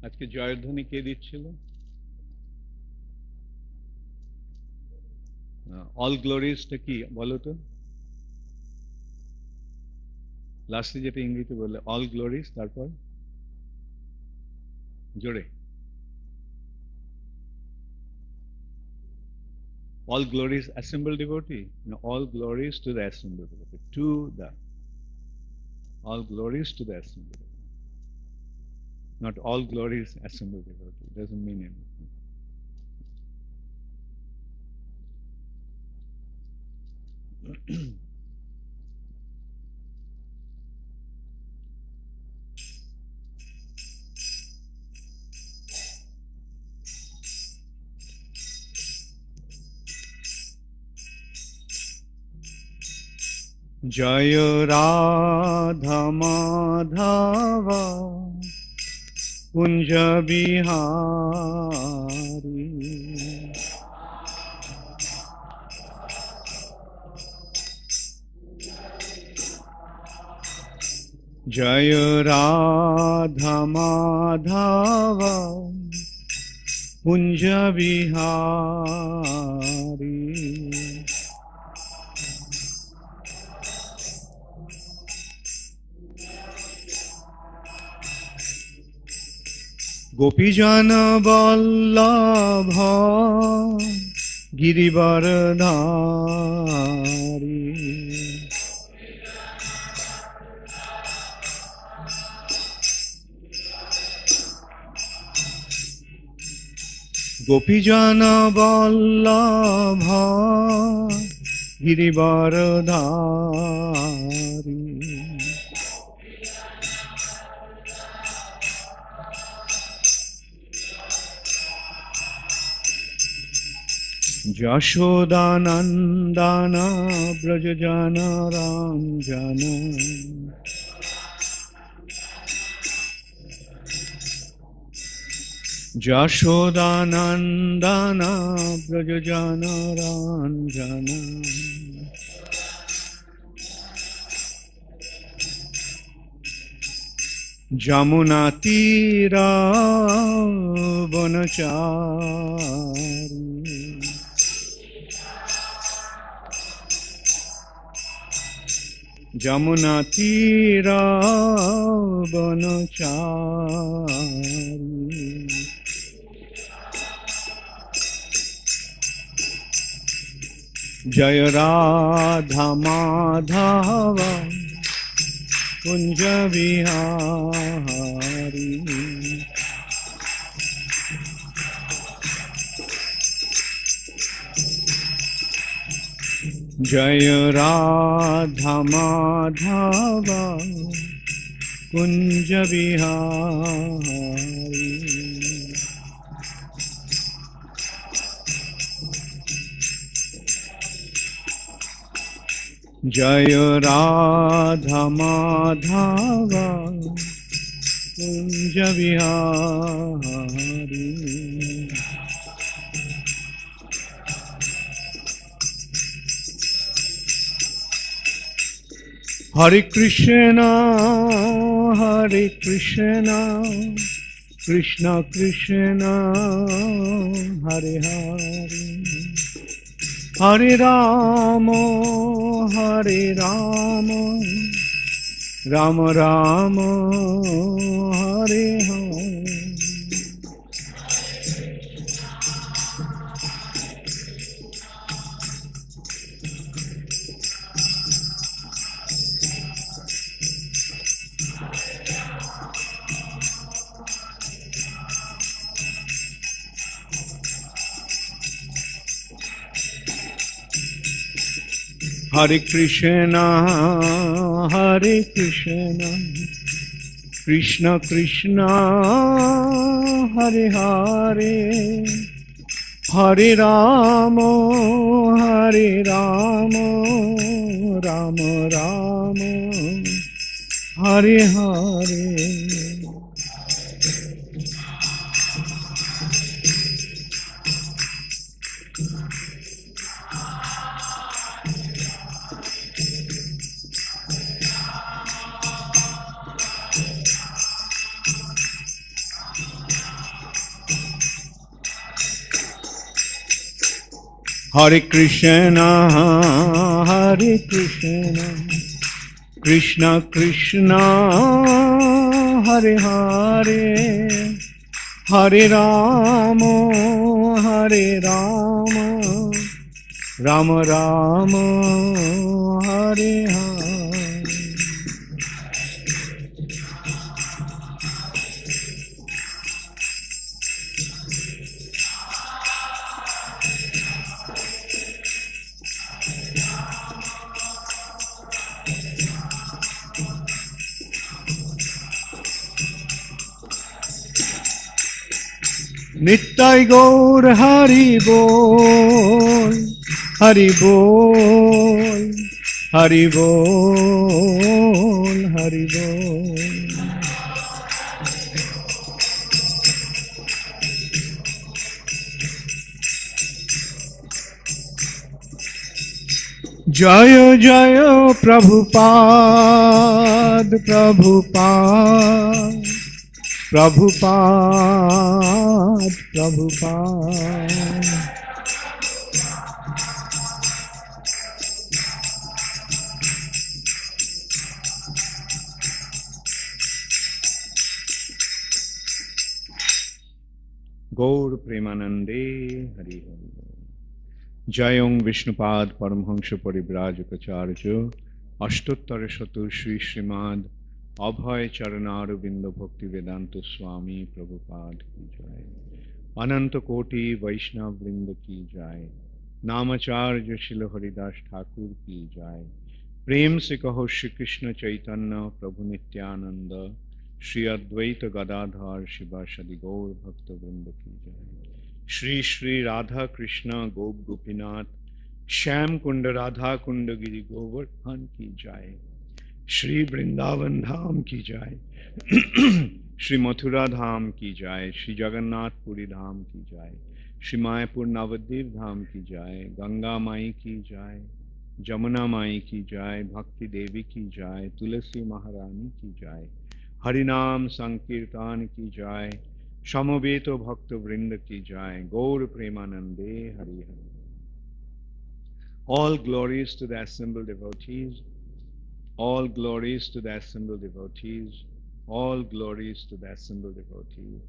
আজকে জয়ধ্বনি কে দিচ্ছিল? অল গ্লোরিজটা কি বলো তো? লাস্টে যেটা ইংরেজিতে বললে অল গ্লোরিজ, তারপর জোরে all glories assembled devotee. No, all glories to the assembled devotee. To the all glories to the assembled devotee. Not all glories assembled devotee. Doesn't mean anything. Jaya Radha Madhava Kunja Bihari Jaya Radha Madhava Kunja Bihari Gopijana Vallabha Girivaradhari Gopijana Vallabha Girivaradhari Jashodanandana Brajajana Ranjana Jashodanandana Brajajana Ranjana Jamunatira Vanachari Jamuna Tira Vanachari Jaya Radha Madhava Kunja Vihari Jaya Radha Madhava Kunja Vihari Jaya Radha Madhava Kunja Vihari Hare Krishna Krishna Krishna Hare Hare Hare Rama Rama Rama Hare Hare Hare Krishna Krishna Krishna Hare Hare Hare Rama Rama Rama Hare Hare Hare Krishna, Hare Krishna, Krishna Krishna, Hare Hare, Hare Rama, Hare Rama, Rama Rama, Hare Hare. Nittai Gaur Hari Bol, Hari Bol, Hari Bol, Hari Bol. Jaya Jaya Prabhupada, Prabhupada, Prabhupada, Prabhupada. Gaur Premanande Hari Hari. Jayong Vishnupad Paramhansha Parivrajakacarya Ashtottara Shatu Shri Srimad Abhay Charanaruvinda Bhakti Vedanta Swami Prabhupada ki jai. Ananta Koti Vaishnav Vrinda ki jai. Namacharya Shila Haridas Thakur ki jai. Prem se kaho Shri Krishna Chaitanya Prabhu Nityananda Shri Advaita Gadadhar Shivasadi Gaur Bhakta Vrinda ki jai. Shri Shri Radha Krishna Gop Gopinath Shyam Kunda Radha Kunda Giri Govardhan ki jai. Shri Vrindavan Dham ki jai. Shri Mathura Dham ki jai. Shri Jagannath Puri Dham ki jai. Shri Mayapur Navadvip Dham ki jai. Ganga Mai ki jai. Jamuna Mai ki jai. Bhakti Devi ki jai. Tulasi Maharani ki jai. Harinam Sankirtan ki jai. Shamaveto Bhakta Vrinda ki jai. Gaur Premanande Hari Hari. All glories to the assembled devotees. All glories to the assembled devotees. All glories to the assembled devotees.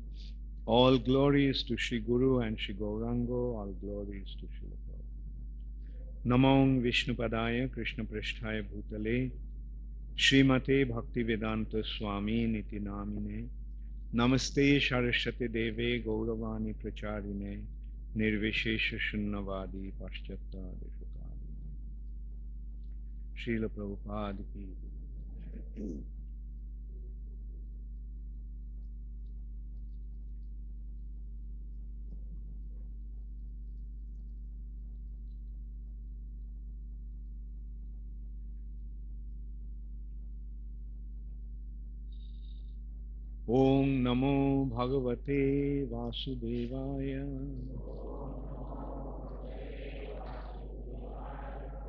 All glories to Shri Guru and Shri Gaurango. All glories to Shri Prabhupada. Namong Vishnupadaya Krishna Pristhaya Bhutale Srimate Bhaktivedanta Swami Niti Namine Namaste Saraswati Deve Gauravani Pracharine Nirvishesha Shunnavadi Paschyatta Deshakari. Srila Prabhupada ki. Om Namo Bhagavate Vasudevaya.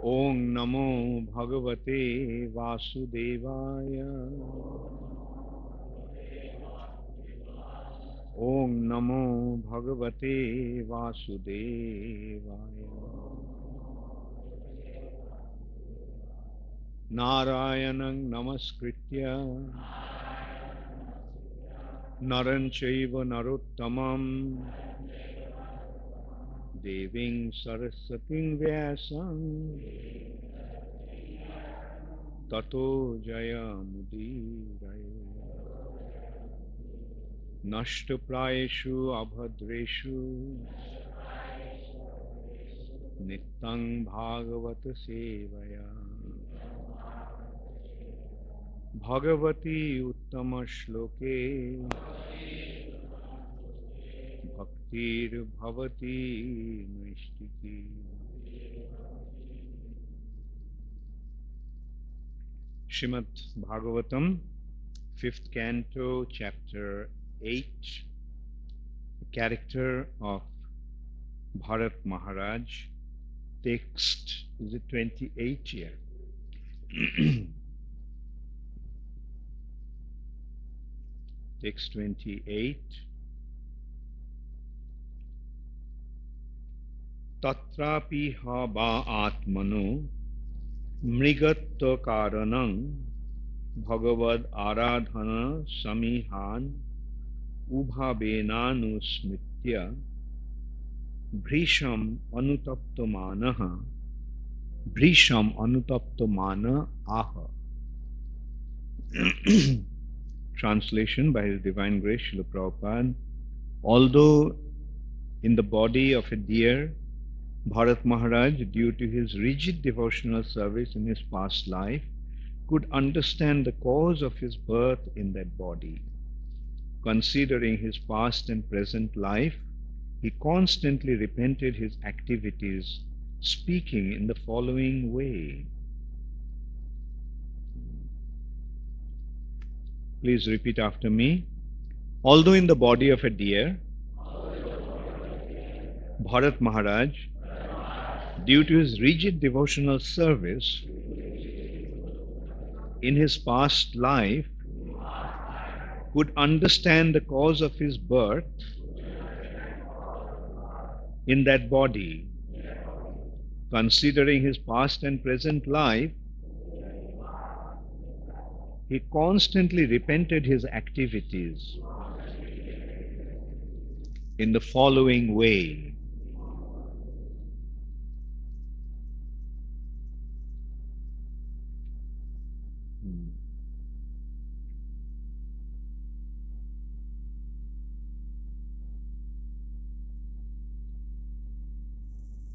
Om Namo Bhagavate Vasudevaya. Om Namo Bhagavate Vasudevaya. Narayanam Namaskritya Naranchaiva Narottamam Deving Saraswating Vyasam Tato Jaya Mudiraya. Nashtaprayeshu Abhadreshu Nittang Bhagavata Sevaya Bhagavati Uttama Shloke Bhaktir Bhavati Naistiki. Srimad Bhagavatam, 5th Canto, Chapter 8, the character of Bharata Mahārāja. Text, is it 28 here? Text 28. tatrāpi va ātmano mṛgatva-kāraṇaṁ bhagavat-ārādhana-samīhā anubhāvena bhṛśam anutapya-mānaḥ bhṛśam anutapya-mānaḥ. Translation by His Divine Grace Srila Prabhupada. Although in the body of a deer, Bharata Mahārāja, due to his rigid devotional service in his past life, could understand the cause of his birth in that body. Considering his past and present life, he constantly repented his activities, speaking in the following way. Please repeat after me. Although in the body of a deer, Bharata Mahārāja, due to his rigid devotional service in his past life, could understand the cause of his birth in that body. Considering his past and present life, he constantly repented his activities in the following way.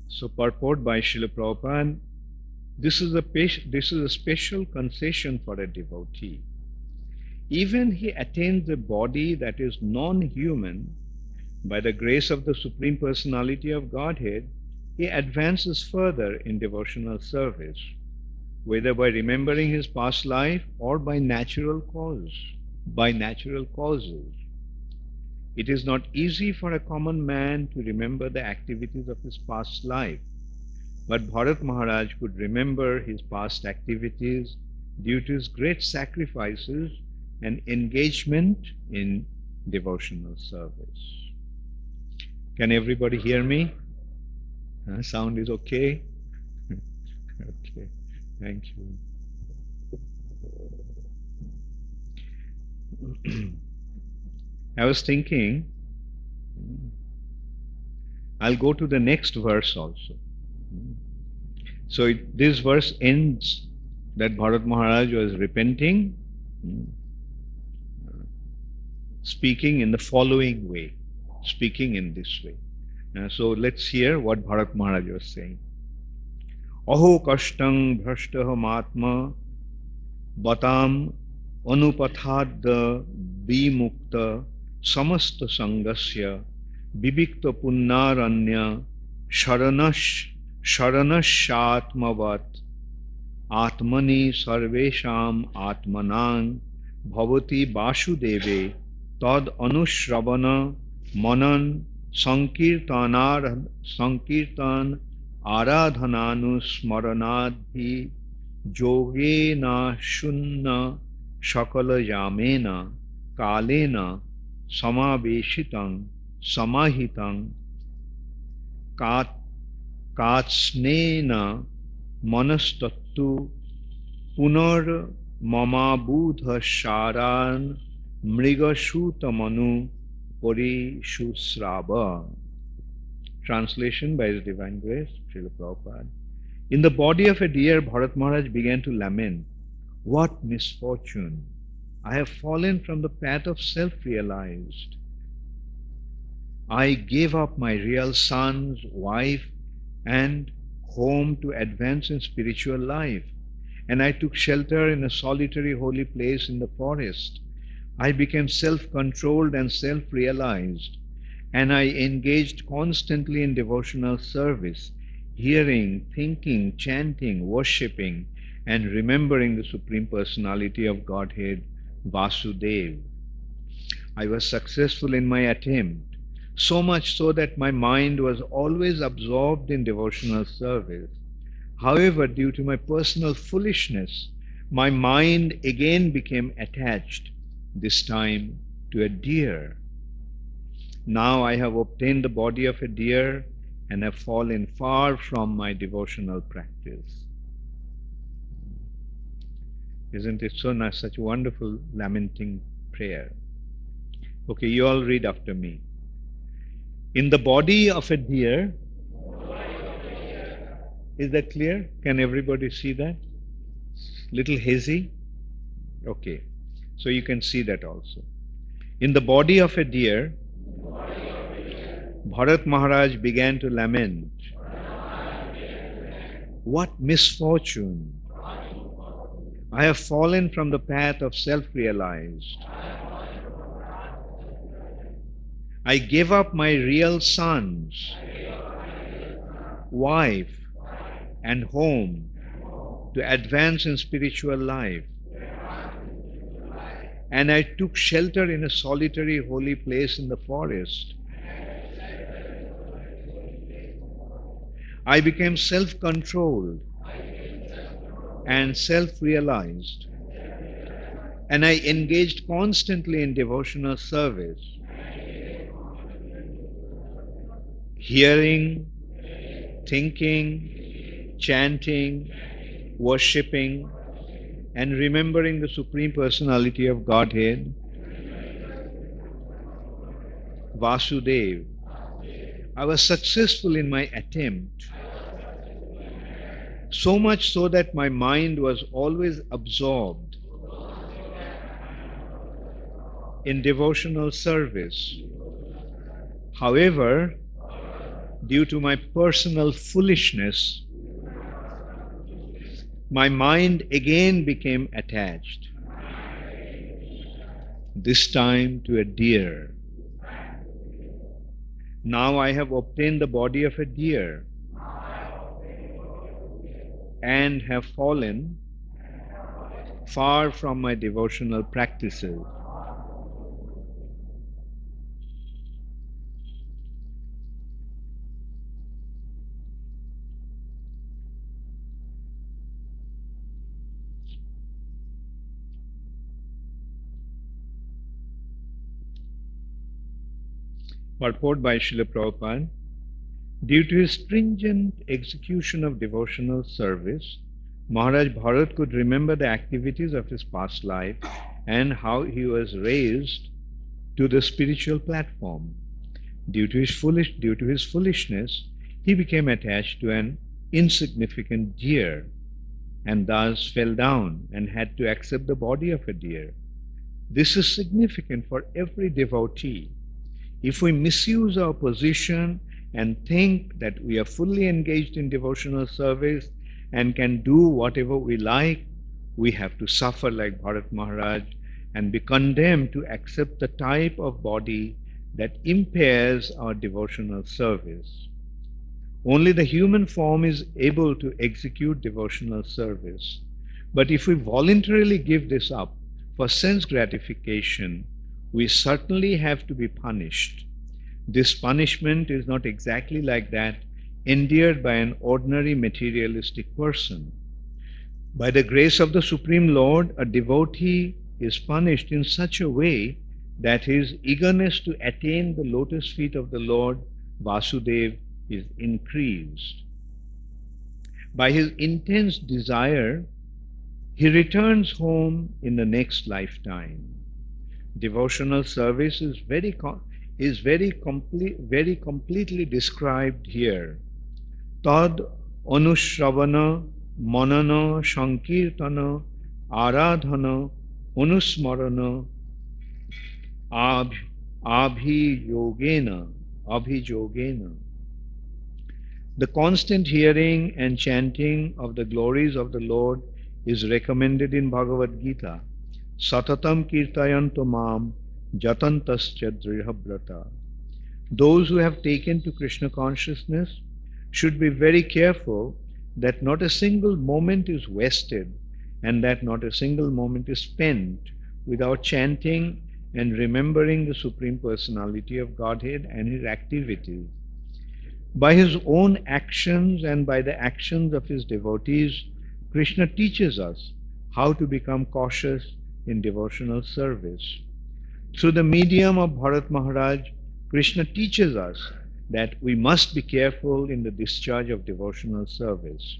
So purport by Srila Prabhupada, this is a special concession for a devotee. Even he attains a body that is non-human, by the grace of the Supreme Personality of Godhead, he advances further in devotional service, whether by remembering his past life or by natural causes. It is not easy for a common man to remember the activities of his past life, but Bharata Mahārāja could remember his past activities due to his great sacrifices and engagement in devotional service. Can everybody hear me? Sound is okay? Okay, thank you. I was thinking, I'll go to the next verse also. So this verse ends that Bharata Mahārāja was repenting, speaking in the following way, speaking in this way. So let's hear what Bharata Mahārāja was saying. Aho kashtang bhrashtaham batam anupathad vimukta samasta sangasya vibikta punnaranya sharanashatmavat ātmani sarvesham ātmanang bhavati vasudeve tad anusravana manan sankirtan āradhananusmṛtanadhi yogena shunna shakala yamena kalena samaveshitang samahitang katsnena manastattu punar mamabudha sharan mṛgashutamanu parishuśrāva. Translation by His Divine Grace, Srila Prabhupada. In the body of a deer, Bharata Mahārāja began to lament, "What misfortune! I have fallen from the path of self-realized. I gave up my real sons, wife, and home to advance in spiritual life, and I took shelter in a solitary holy place in the forest. I became self-controlled and self-realized, and I engaged constantly in devotional service, hearing, thinking, chanting, worshipping, and remembering the Supreme Personality of Godhead, Vasudeva. I was successful in my attempt, so much so that my mind was always absorbed in devotional service. However, due to my personal foolishness, my mind again became attached, this time to a deer. Now I have obtained the body of a deer and have fallen far from my devotional practice. Isn't it so nice, such a wonderful lamenting prayer? Okay, you all read after me. In the body of a deer, is that clear? Can everybody see that? Little hazy? Okay, so you can see that also. In the body of a deer, Bharata Mahārāja began to lament. What misfortune! I have fallen from the path of self-realized. I gave up my real sons, wife, and home to advance in spiritual life. And I took shelter in a solitary holy place in the forest. I became self-controlled and self-realized, and I engaged constantly in devotional service, hearing, thinking, chanting, worshipping, and remembering the Supreme Personality of Godhead, Vasudeva. I was successful in my attempt, so much so that my mind was always absorbed in devotional service. However, due to my personal foolishness, my mind again became attached, this time to a deer. Now I have obtained the body of a deer and have fallen far from my devotional practices. Purport by Srila Prabhupada. Due to his stringent execution of devotional service, Maharaj Bharat could remember the activities of his past life and how he was raised to the spiritual platform. Due to his foolishness, he became attached to an insignificant deer and thus fell down and had to accept the body of a deer. This is significant for every devotee. If we misuse our position and think that we are fully engaged in devotional service and can do whatever we like, we have to suffer like Bharata Mahārāja and be condemned to accept the type of body that impairs our devotional service. Only the human form is able to execute devotional service. But if we voluntarily give this up for sense gratification, we certainly have to be punished. This punishment is not exactly like that endured by an ordinary materialistic person. By the grace of the Supreme Lord, a devotee is punished in such a way that his eagerness to attain the lotus feet of the Lord, Vasudeva, is increased. By his intense desire, he returns home in the next lifetime. Devotional service is very completely described here. Tad anushravana manana sankirtana ārādhana anusmṛtya abhijogena. The constant hearing and chanting of the glories of the Lord is recommended in Bhagavad Gita. Satatam kirtayanto mam jatantascha drihabhrata. Those who have taken to Krishna consciousness should be very careful that not a single moment is wasted and that not a single moment is spent without chanting and remembering the Supreme Personality of Godhead and his activities. By his own actions and by the actions of his devotees, Krishna teaches us how to become cautious in devotional service. Through the medium of Bharata Mahārāja, Krishna teaches us that we must be careful in the discharge of devotional service.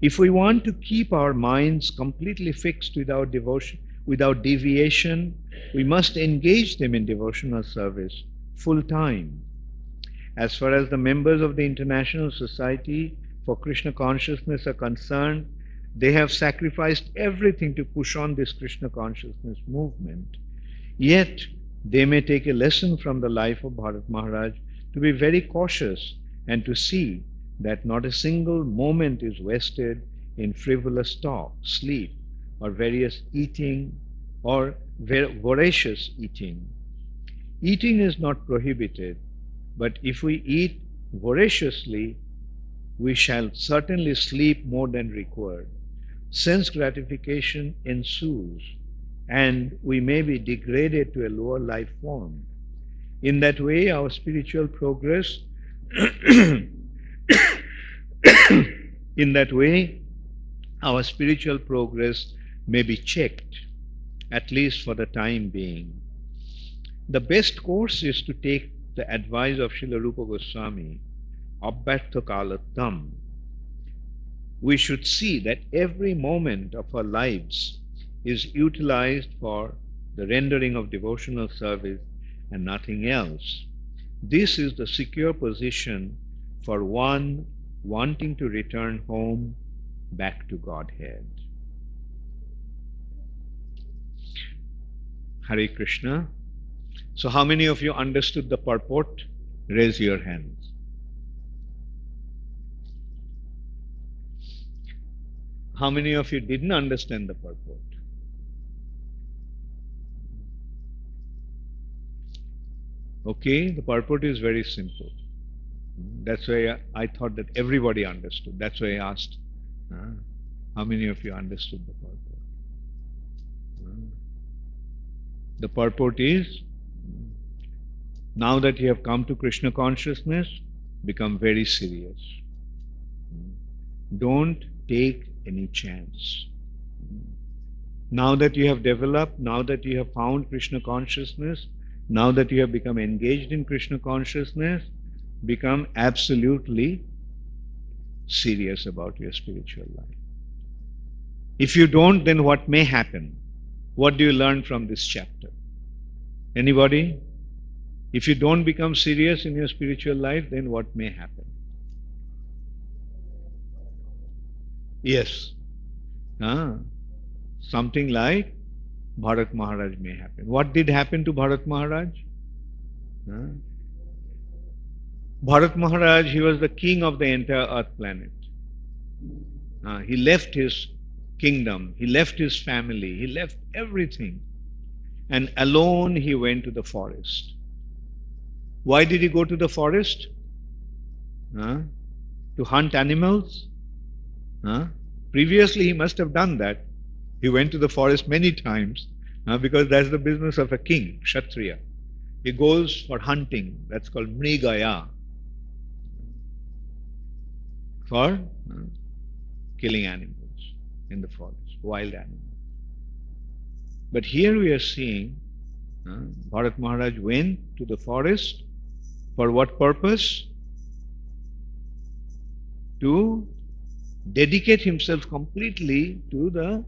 If we want to keep our minds completely fixed without deviation, we must engage them in devotional service full time. As far as the members of the International Society for Krishna Consciousness are concerned, they have sacrificed everything to push on this Krishna consciousness movement. Yet, they may take a lesson from the life of Bharata Mahārāja to be very cautious and to see that not a single moment is wasted in frivolous talk, sleep, or various eating or voracious eating. Eating is not prohibited, but if we eat voraciously, we shall certainly sleep more than required. Sense gratification ensues, and we may be degraded to a lower life form. In that way, our spiritual progress may be checked, at least for the time being. The best course is to take the advice of Srila Rupa Goswami, mṛgatva-kāraṇaṁ. We should see that every moment of our lives is utilized for the rendering of devotional service and nothing else. This is the secure position for one wanting to return home back to Godhead. Hare Krishna. So how many of you understood the purport? Raise your hands. How many of you didn't understand the purport? Okay, the purport is very simple. That's why I thought that everybody understood. That's why I asked, how many of you understood the purport? The purport is, now that you have come to Krishna consciousness, become very serious. Don't take any chance. Now that you have developed, now that you have found Krishna consciousness, now that you have become engaged in Krishna consciousness, become absolutely serious about your spiritual life. If you don't, then what may happen? What do you learn from this chapter? Anybody? If you don't become serious in your spiritual life, then what may happen? Yes. Something like Bharata Mahārāja may happen. What did happen to Bharata Mahārāja? Bharata Mahārāja, he was the king of the entire earth planet. He left his kingdom, he left his family, he left everything, and alone he went to the forest. Why did he go to the forest? To hunt animals? Previously he must have done that. He went to the forest many times because that's the business of a king, Kshatriya. He goes for hunting, that's called mṛgaya, for killing animals in the forest, wild animals. But here we are seeing Bharata Mahārāja went to the forest for what purpose? To dedicate himself completely to the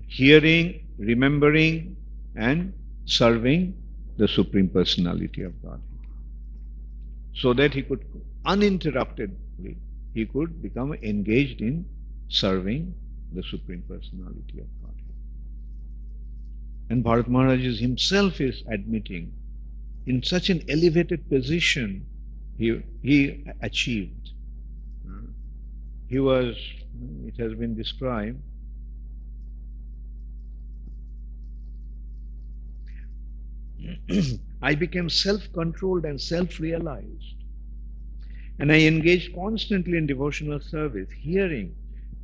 hearing, remembering, and serving the Supreme Personality of God. So that he could uninterruptedly, he could become engaged in serving the Supreme Personality of God. And Bharata Mahārāja himself is admitting, in such an elevated position he achieved. He was, it has been described, I became self-controlled and self-realized. And I engaged constantly in devotional service, hearing,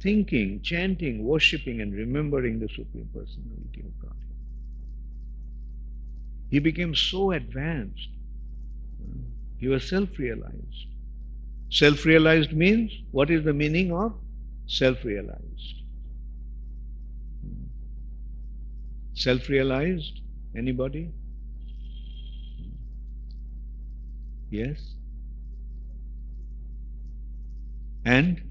thinking, chanting, worshipping, and remembering the Supreme Personality of God. He became so advanced. He was self-realized. Self-realized means, what is the meaning of self-realized? Self-realized? Anybody? Yes? And?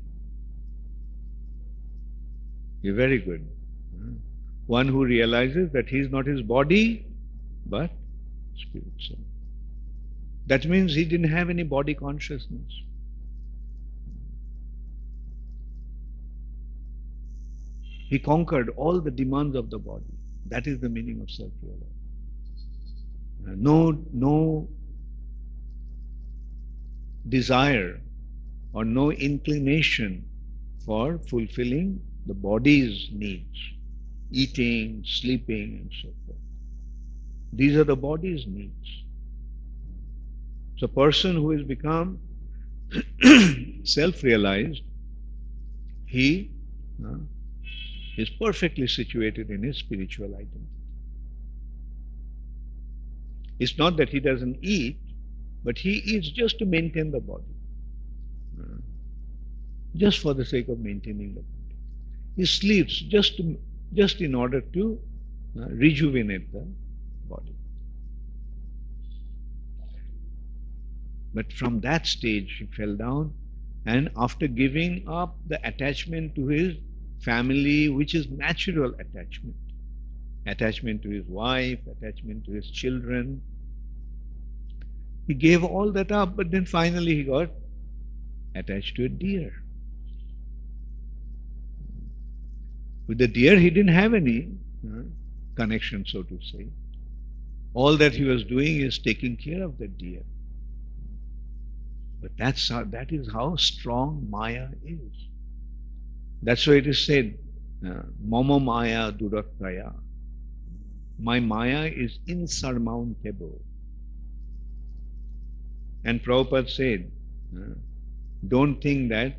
You're very good. One who realizes that he is not his body, but spirit soul. That means he didn't have any body consciousness. He conquered all the demands of the body. That is the meaning of self-realization. No desire or no inclination for fulfilling the body's needs, eating, sleeping, and so forth. These are the body's needs. So a person who has become self-realized, he is perfectly situated in his spiritual identity. It's not that he doesn't eat, but he eats just to maintain the body. Just for the sake of maintaining the body. He sleeps just in order to rejuvenate the body. But from that stage he fell down, and after giving up the attachment to his family, which is natural attachment to his wife, attachment to his children, he gave all that up, but then finally he got attached to a deer. With the deer he didn't have any connection, so to say. All that he was doing is taking care of the deer. But that is how strong Maya is. That's why it is said, Mama Maya Durattaya. My Maya is insurmountable. And Prabhupada said, don't think that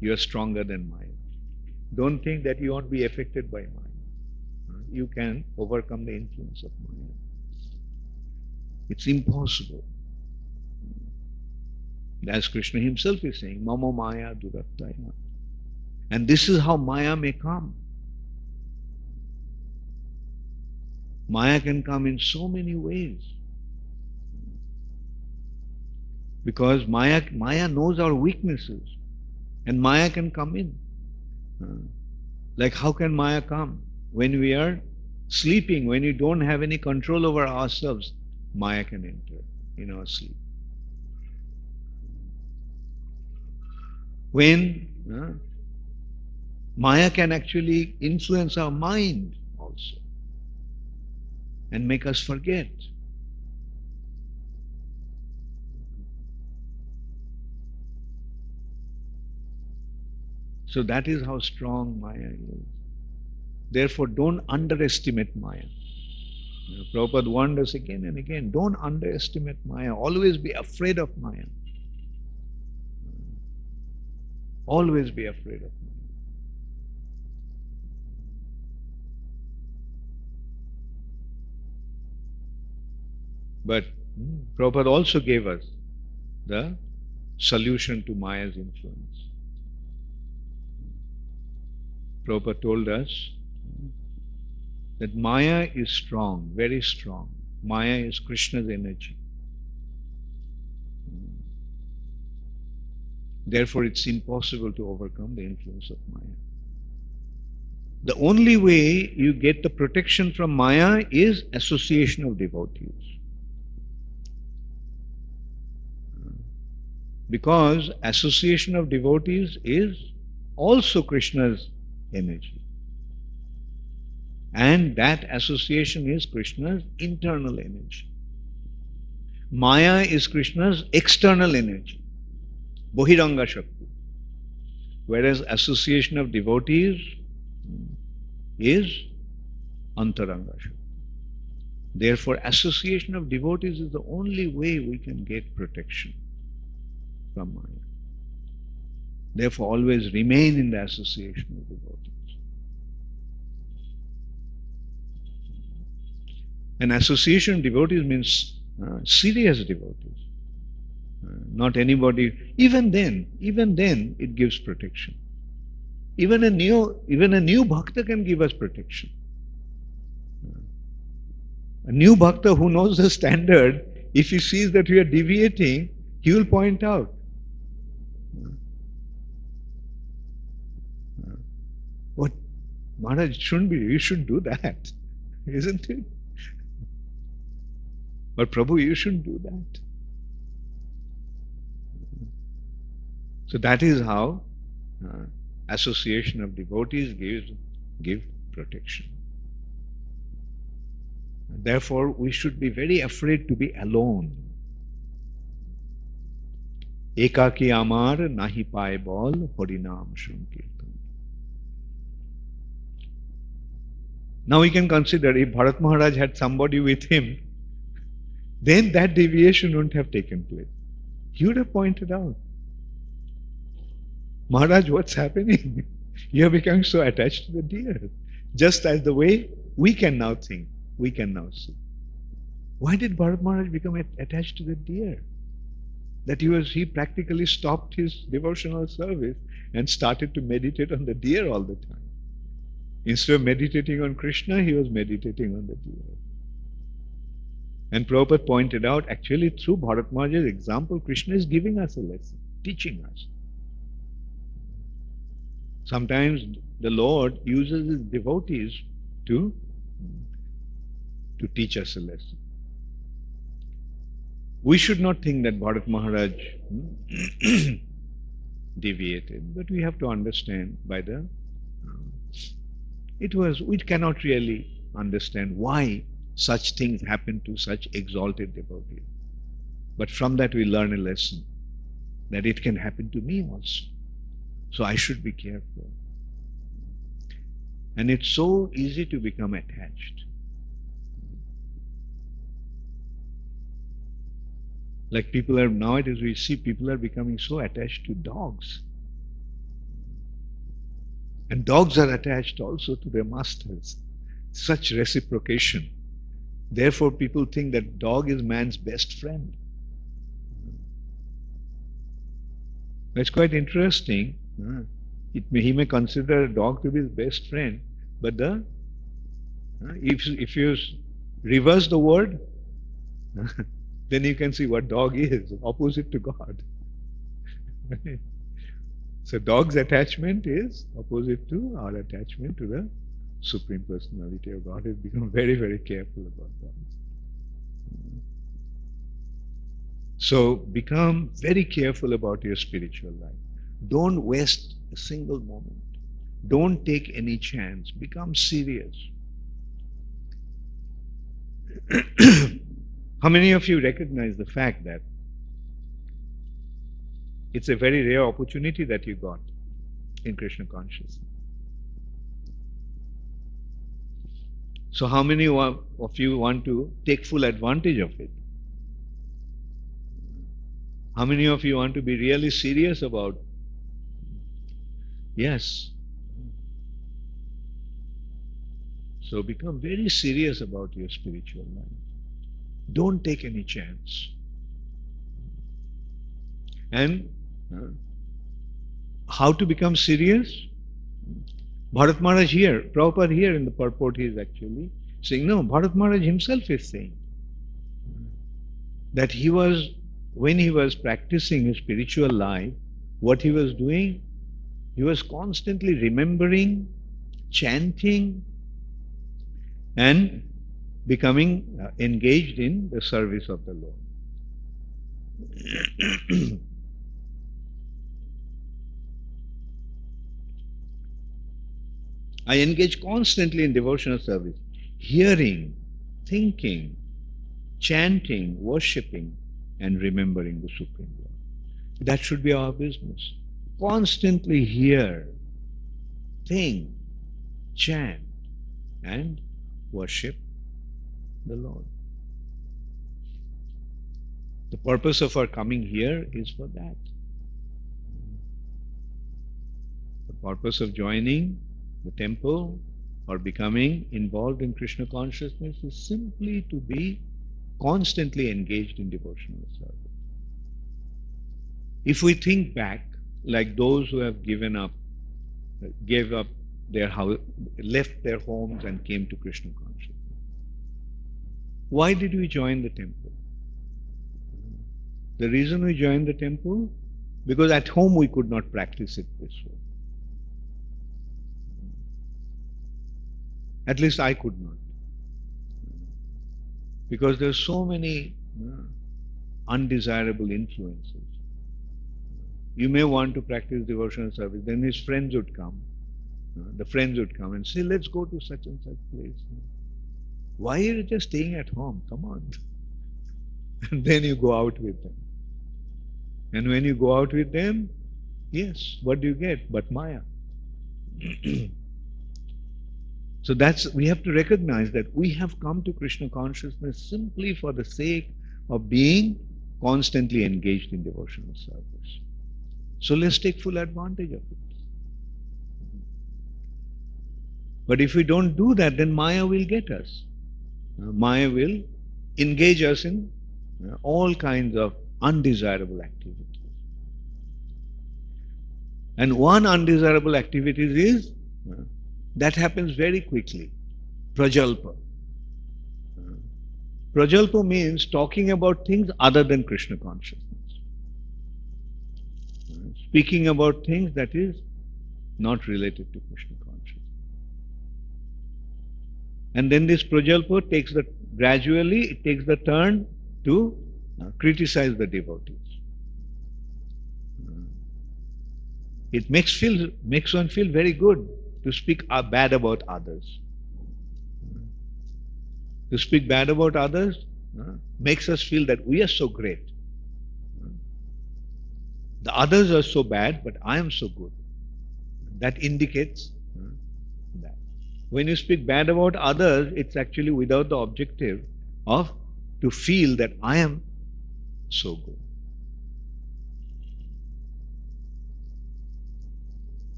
you are stronger than Maya. Don't think that you won't be affected by Maya. You can overcome the influence of Maya. It's impossible. As Krishna himself is saying, Mama Maya Durattaya. And this is how Maya may come. Maya can come in so many ways. Because Maya knows our weaknesses, and Maya can come in. Like how can Maya come? When we are sleeping, when we don't have any control over ourselves, Maya can enter in our sleep. When Maya can actually influence our mind also and make us forget. So that is how strong Maya is. Therefore, don't underestimate Maya. Prabhupada warned us again and again, don't underestimate Maya. Always be afraid of Maya. Always be afraid of Maya. But Prabhupada also gave us the solution to Maya's influence. Prabhupada told us that Maya is strong, very strong. Maya is Krishna's energy. Therefore, it's impossible to overcome the influence of Maya. The only way you get the protection from Maya is association of devotees. Because association of devotees is also Krishna's energy. And that association is Krishna's internal energy. Maya is Krishna's external energy, Bohiranga Shakti. Whereas association of devotees is Antaranga Shakti. Therefore, association of devotees is the only way we can get protection from Maya. Therefore, always remain in the association of devotees. An association of devotees means serious devotees. Not anybody. Even then, it gives protection. Even a new bhakta can give us protection. A new bhakta who knows the standard if he sees that we are deviating, he will point out. What? Maharaj, it shouldn't be. You should do that. Isn't it? But Prabhu, you shouldn't do that. So that is how association of devotees give protection. Therefore, we should be very afraid to be alone. Ekaki amar nahi paye bol harinam shrunkirtan. Now we can consider if Bharata Mahārāja had somebody with him, then that deviation wouldn't have taken place. He would have pointed out, Maharaj, what's happening? You are becoming so attached to the deer. Just as the way we can now think, we can now see. Why did Bharata Mahārāja become attached to the deer? That he practically stopped his devotional service and started to meditate on the deer all the time. Instead of meditating on Krishna, he was meditating on the deer. And Prabhupada pointed out, actually through Bharata Mahārāja's example, Krishna is giving us a lesson, teaching us. Sometimes the Lord uses his devotees to teach us a lesson. We should not think that Bharata Mahārāja deviated, but we have to understand we cannot really understand why such things happen to such exalted devotees. But from that we learn a lesson, that it can happen to me also. So I should be careful. And it's so easy to become attached. Like nowadays we see people are becoming so attached to dogs. And dogs are attached also to their masters. Such reciprocation. Therefore people think that dog is man's best friend. That's quite interesting. He may consider a dog to be his best friend, but if you reverse the word, then you can see what dog is, opposite to God. So dog's attachment is opposite to our attachment to the Supreme Personality of God. We've become very, very careful about dogs. So become very careful about your spiritual life. Don't waste a single moment. Don't take any chance. Become serious. How many of you recognize the fact that it's a very rare opportunity that you got in Krishna consciousness? So how many of you want to take full advantage of it? How many of you want to be really serious about it? Yes. So become very serious about your spiritual life. Don't take any chance. And how to become serious? Bharata Mahārāja here, Prabhupada here in the purport, he is actually saying, no, Bharata Mahārāja himself is saying that when he was practicing his spiritual life, what he was doing, he was constantly remembering, chanting, and becoming engaged in the service of the Lord. I engage constantly in devotional service, hearing, thinking, chanting, worshipping, and remembering the Supreme Lord. That should be our business. Constantly hear, think, chant, and worship the Lord. The purpose of our coming here is for that. The purpose of joining the temple or becoming involved in Krishna consciousness is simply to be constantly engaged in devotional service. If we think back, like those who have gave up their house, left their homes and came to Krishna consciousness. Why did we join the temple? The reason we joined the temple, because at home we could not practice it this way. At least I could not. Because there are so many undesirable influences. You may want to practice devotional service, then his friends would come. The friends would come and say, let's go to such and such place. Why are you just staying at home? Come on. And then you go out with them. And when you go out with them, yes, what do you get? But Maya. So we have to recognize that we have come to Krishna consciousness simply for the sake of being constantly engaged in devotional service. So let's take full advantage of it. But if we don't do that, then Maya will get us. Maya will engage us in all kinds of undesirable activities. And one undesirable activity is, that happens very quickly, prajalpa. Prajalpa means talking about things other than Krishna consciousness. Speaking about things that is not related to Krishna consciousness. And then this prajalpa gradually it takes the turn to criticize the devotees. It makes one feel very good to speak bad about others. To speak bad about others makes us feel that we are so great. The others are so bad, but I am so good. That indicates that. When you speak bad about others, it's actually without the objective of to feel that I am so good.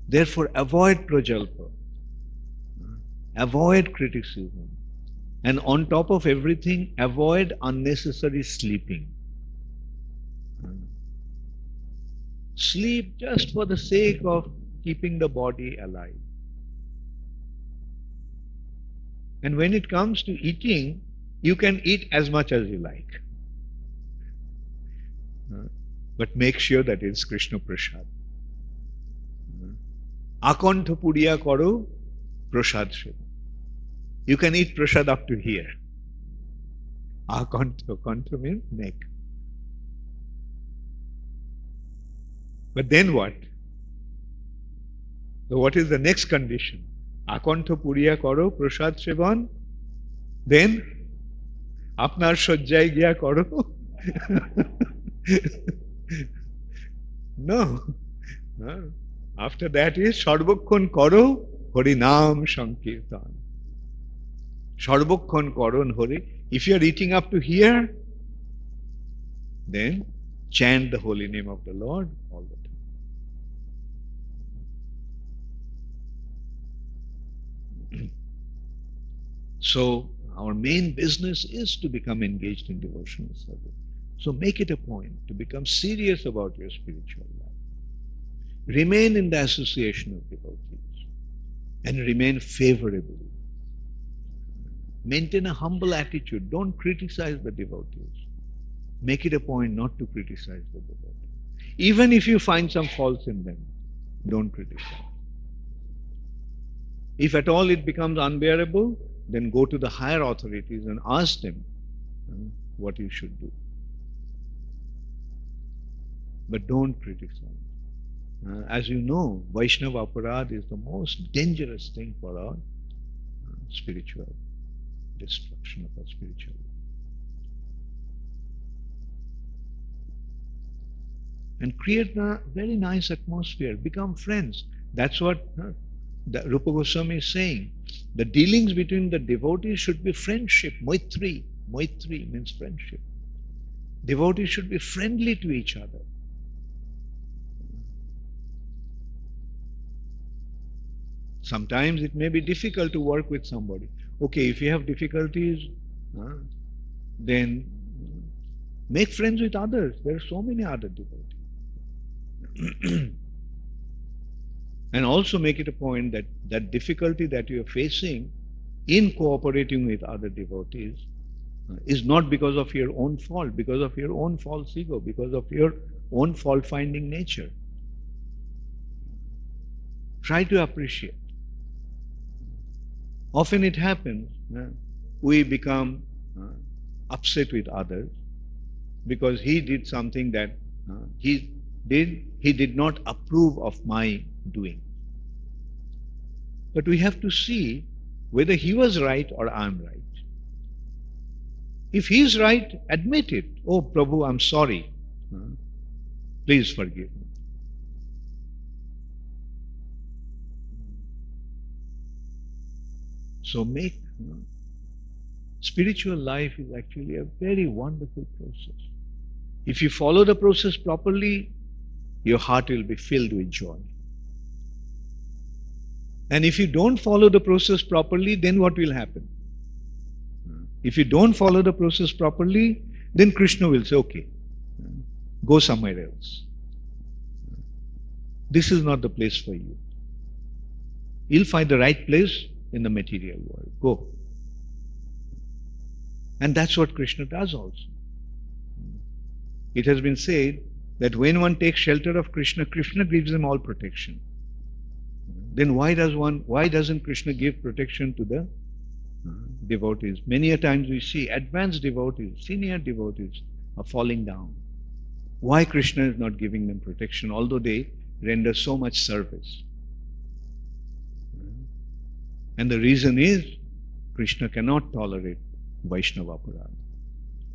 Therefore, avoid prajalpa, avoid criticism, and on top of everything, avoid unnecessary sleeping. Sleep just for the sake of keeping the body alive. And when it comes to eating, you can eat as much as you like. But make sure that it's Krishna Prasad. Akantha puriya karo prasad seva. You can eat prasad up to here. Akantha means neck. But then what? So what is the next condition? Akantha puriya karo prasad sevan. Then apnar shajjai gya karo. No. After that is Sarvakkhan karo Harinam Sankirtan. Sarvakkhan karo and Hari. If you are eating up to here, then chant the holy name of the Lord all the time. So our main business is to become engaged in devotional service. So make it a point to become serious about your spiritual life. Remain in the association of devotees and remain favorable. Maintain a humble attitude. Don't criticize the devotees. Make it a point not to criticize the devotees. Even if you find some faults in them, don't criticize. If at all it becomes unbearable, then go to the higher authorities and ask them what you should do. But don't criticize. As you know, Vaishnava aparad is the most dangerous thing for our spiritual destruction of our spiritual life. And create a very nice atmosphere. Become friends. That's what Rupa Goswami is saying. The dealings between the devotees should be friendship. Maitri. Maitri means friendship. Devotees should be friendly to each other. Sometimes it may be difficult to work with somebody. Okay, if you have difficulties, then make friends with others. There are so many other devotees. And also make it a point that that difficulty that you are facing in cooperating with other devotees, is not because of your own fault, because of your own false ego, because of your own fault-finding nature. Try to appreciate. Often it happens, we become upset with others because he did something that he did not approve of my doing. But we have to see whether he was right or I am right. If he is right, admit it. Oh, Prabhu, I'm sorry. Please forgive me. So spiritual life is actually a very wonderful process. If you follow the process properly, your heart will be filled with joy. And if you don't follow the process properly, then what will happen? If you don't follow the process properly, then Krishna will say, okay, go somewhere else. This is not the place for you. You'll find the right place in the material world. Go. And that's what Krishna does also. It has been said that when one takes shelter of Krishna, Krishna gives them all protection. Then why doesn't Krishna give protection to the devotees? Many a times we see advanced devotees, senior devotees are falling down. Why Krishna is not giving them protection, although they render so much service? And the reason is, Krishna cannot tolerate Vaishnava-ārādhana.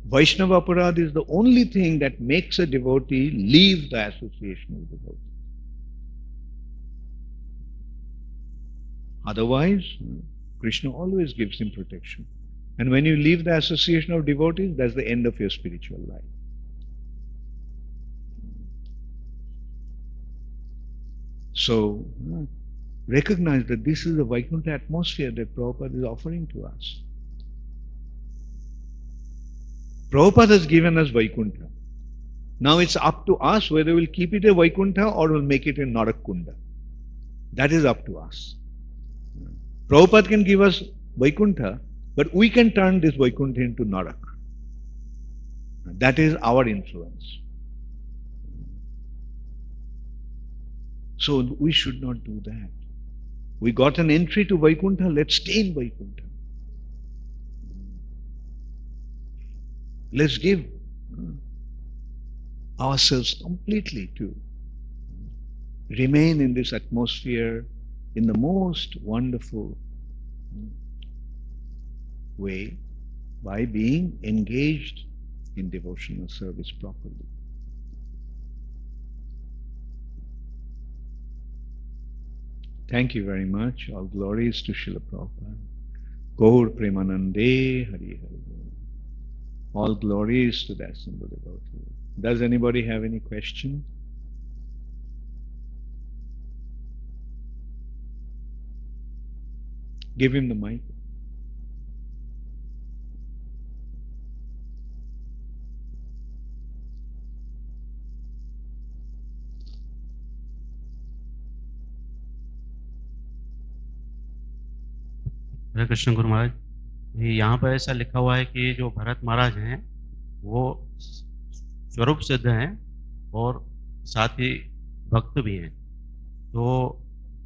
Vaishnava-ārādhana is the only thing that makes a devotee leave the association of devotees. Otherwise, Krishna always gives him protection. And when you leave the association of devotees, that's the end of your spiritual life. So, recognize that this is the Vaikuntha atmosphere that Prabhupada is offering to us. Prabhupada has given us Vaikuntha. Now it's up to us whether we'll keep it a Vaikuntha or we'll make it a Narakunda. That is up to us. Prabhupada can give us Vaikuntha, but we can turn this Vaikuntha into Narak. That is our influence. So we should not do that. We got an entry to Vaikuntha, let's stay in Vaikuntha. Let's give ourselves completely to remain in this atmosphere in the most wonderful way by being engaged in devotional service properly. Thank you very much. All glories to Srila Prabhupada. Gaur Premanande Hari Hari. All glories to the assembled devotees. Does anybody have any question? Give him the mic. हरे कृष्ण गुरु महाराज, यहाँ पर ऐसा लिखा हुआ है कि जो भरत महाराज हैं वो स्वरूप सिद्ध हैं और साथ ही भक्त भी हैं, तो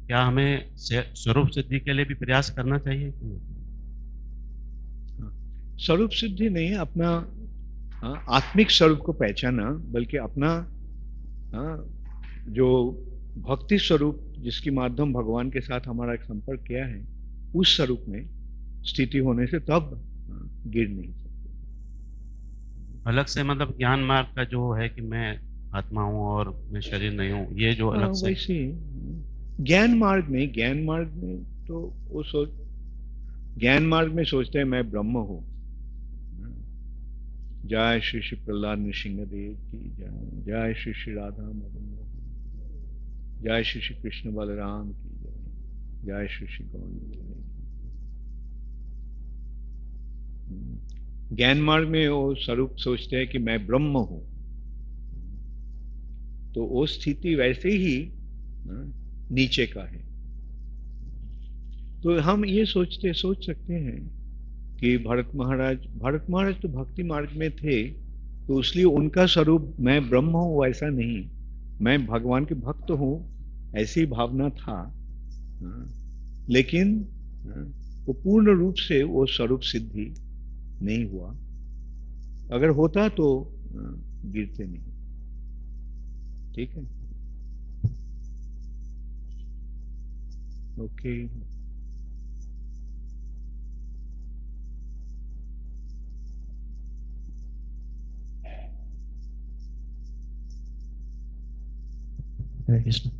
क्या हमें स्वरूप सिद्धि के लिए भी प्रयास करना चाहिए? स्वरूप सिद्धि नहीं, अपना आत्मिक स्वरूप को पहचाना, बल्कि अपना जो भक्ति स्वरूप जिसके माध्यम भगवान के साथ हमारा एक संपर्क किया है, उस स्वरूप में स्थिति होने से तब गिर नहीं सकते। अलग से मतलब ज्ञान मार्ग का जो है कि मैं आत्मा हूँ और मैं शरीर नहीं हूँ, ये जो अलग से वैसे ज्ञान मार्ग में तो वो ज्ञान मार्ग में सोचते हैं मैं ब्रह्म हूँ। जय श्री श्री प्रहलाद नृसिंहदेव की जय, जय श्री श्री राधा मदन, जय श्री श्री कृष्ण बलराम की जय, जय श्री श्री गौरी। ज्ञान मार्ग में वो स्वरूप सोचते हैं कि मैं ब्रह्म हूं, तो वो स्थिति वैसे ही नीचे का है। तो हम ये सोच सकते हैं कि भरत महाराज तो भक्ति मार्ग में थे, तो इसलिए उनका स्वरूप मैं ब्रह्म हूँ वैसा नहीं, मैं भगवान के भक्त हूँ ऐसी भावना था। लेकिन वो पूर्ण रूप से वो स्वरूप सिद्धि नहीं हुआ। अगर होता तो गिरते नहीं। ठीक है, okay. Hare Krishna.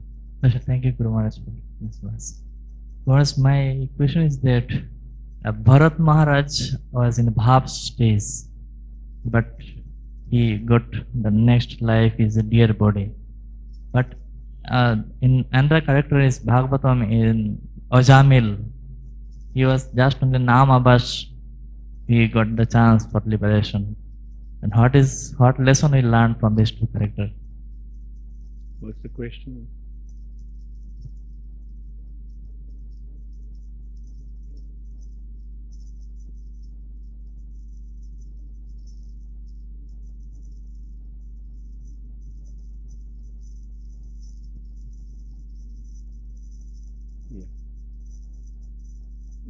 Thank you, Guru Maharaj, for this verse. Maharaj, my question is that Bharata Mahārāja was in bhav stage, but he got the next life is a dear body. But in another character is Bhagavatam in Ujjain, he was just on the Nam Abhash, he got the chance for liberation. And what lesson we learned from these two characters? What's the question? Yeah.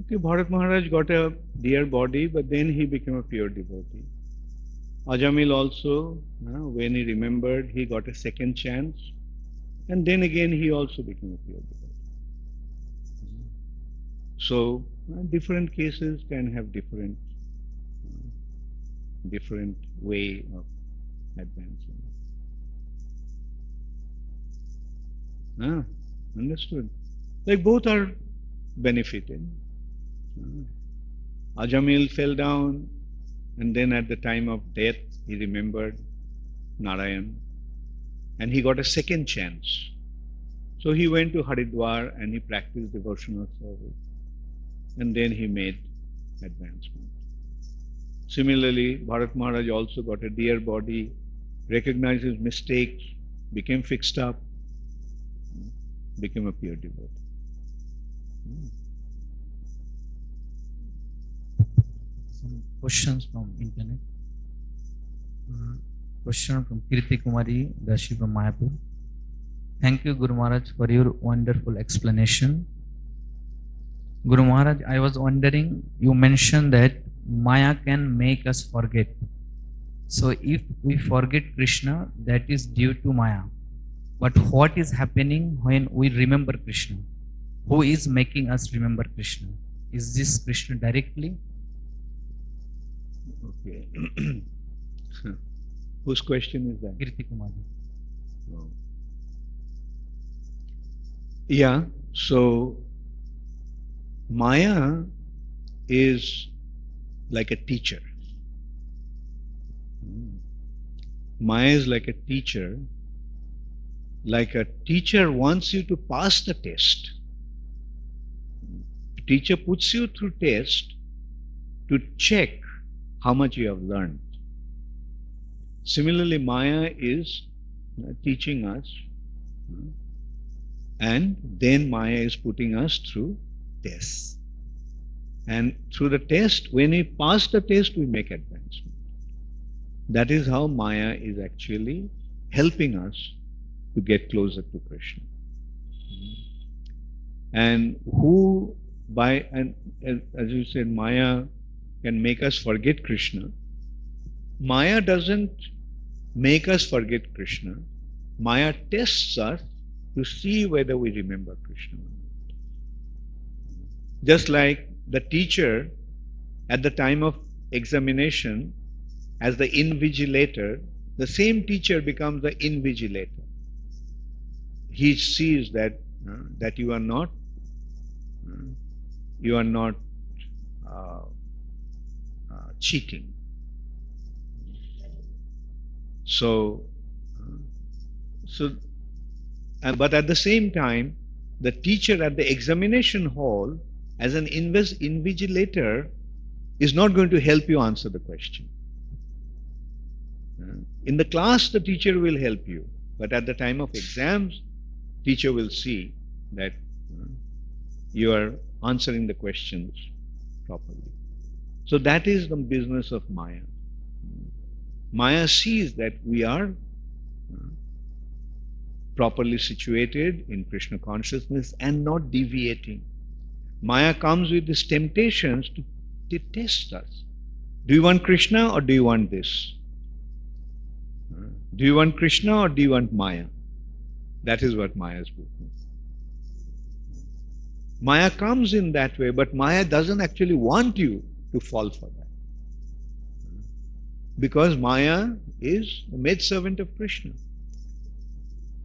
Okay, Bharata Mahārāja got a dear body, but then he became a pure devotee. Ajamil also, when he remembered, he got a second chance, and then again he also became a pure devotee. So, different cases can have different way of advancing. Understood? Like both are benefited. Ajamil fell down, and then at the time of death, he remembered Narayan, and he got a second chance. So he went to Haridwar and he practiced devotional service, and then he made advancement. Similarly, Bharata Mahārāja also got a dear body, recognized his mistakes, became fixed up, became a pure devotee. Some questions from internet. Question from Kirti Kumari Dashi from Mayapur. Thank you, Guru Maharaj, for your wonderful explanation. Guru Maharaj, I was wondering, you mentioned that Maya can make us forget. So if we forget Krishna, that is due to Maya. But what is happening when we remember Krishna? Who is making us remember Krishna? Is this Krishna directly? Okay. Whose question is that? Kirti Kumari. Oh. Yeah, so Maya is like a teacher. Maya is like a teacher. Like a teacher wants you to pass the test. Teacher puts you through test to check how much you have learned. Similarly, Maya is teaching us, and then Maya is putting us through tests. And through the test, when we pass the test, we make advancement. That is how Maya is actually helping us to get closer to Krishna. And as you said, Maya can make us forget Krishna. Maya doesn't make us forget Krishna. Maya tests us to see whether we remember Krishna or not. Just like the teacher at the time of examination, as the invigilator, the same teacher becomes the invigilator. He sees that you are not cheating. But at the same time, the teacher at the examination hall, as an invigilator, is not going to help you answer the question. In the class, the teacher will help you, but at the time of exams, teacher will see that you are answering the questions properly. So that is the business of Maya. Maya sees that we are properly situated in Krishna consciousness and not deviating. Maya comes with these temptations to test us. Do you want Krishna or do you want this? Do you want Krishna or do you want Maya? That is what Maya's business. Maya comes in that way, but Maya doesn't actually want you to fall for that. Because Maya is the maidservant of Krishna.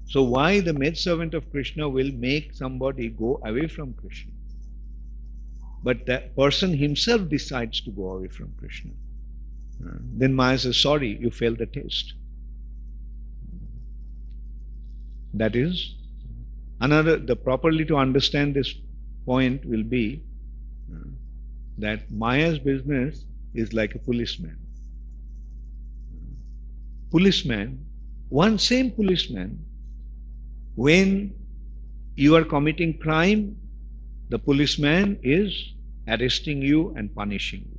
So why the maidservant of Krishna will make somebody go away from Krishna? But that person himself decides to go away from Krishna. Then Maya says, sorry, you failed the test. That is the properly to understand this point will be that Maya's business is like a policeman. One same policeman, when you are committing crime, the policeman is arresting you and punishing you.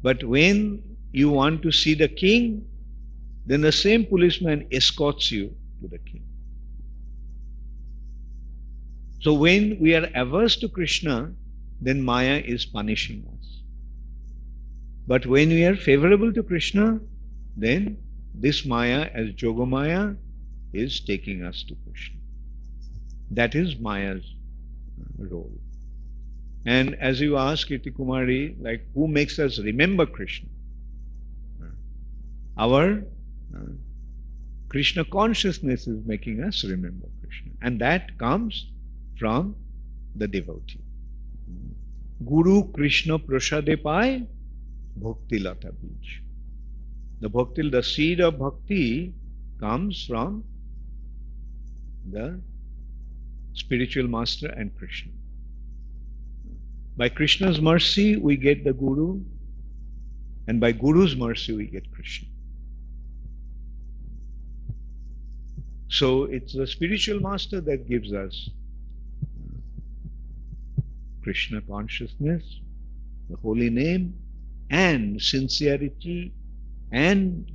But when you want to see the king, then the same policeman escorts you to the king. So when we are averse to Krishna, then Maya is punishing us. But when we are favorable to Krishna, then this Maya as Yogamaya is taking us to Krishna. That is Maya's role. And as you ask Kirti Kumari, like who makes us remember Krishna? Our Krishna consciousness is making us remember Krishna. And that comes from the devotee. Guru Krishna prasade pai bhakti lata bij. The seed of bhakti comes from the spiritual master and Krishna. By Krishna's mercy we get the Guru, and by Guru's mercy we get Krishna. So it's the spiritual master that gives us Krishna consciousness, the holy name, and sincerity and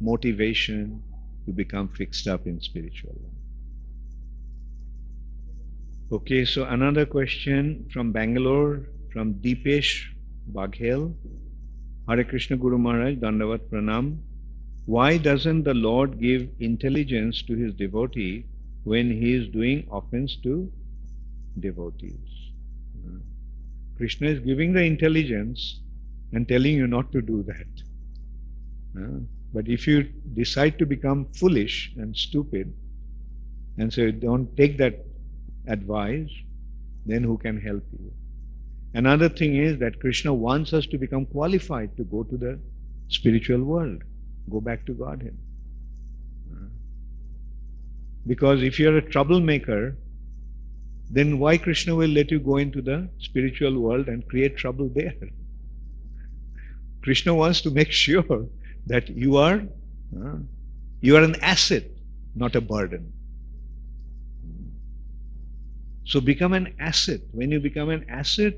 motivation to become fixed up in spiritual life. Okay, so another question from Bangalore, from Deepesh Baghel. Hare Krishna Guru Maharaj, Dandavat Pranam. Why doesn't the Lord give intelligence to his devotee when he is doing offense to devotees? Krishna is giving the intelligence and telling you not to do that. But if you decide to become foolish and stupid and say don't take that advice, then who can help you? Another thing is that Krishna wants us to become qualified to go to the spiritual world, go back to Godhead. Because if you're a troublemaker, then why Krishna will let you go into the spiritual world and create trouble there? Krishna wants to make sure that you are an asset, not a burden. So become an asset. When you become an asset,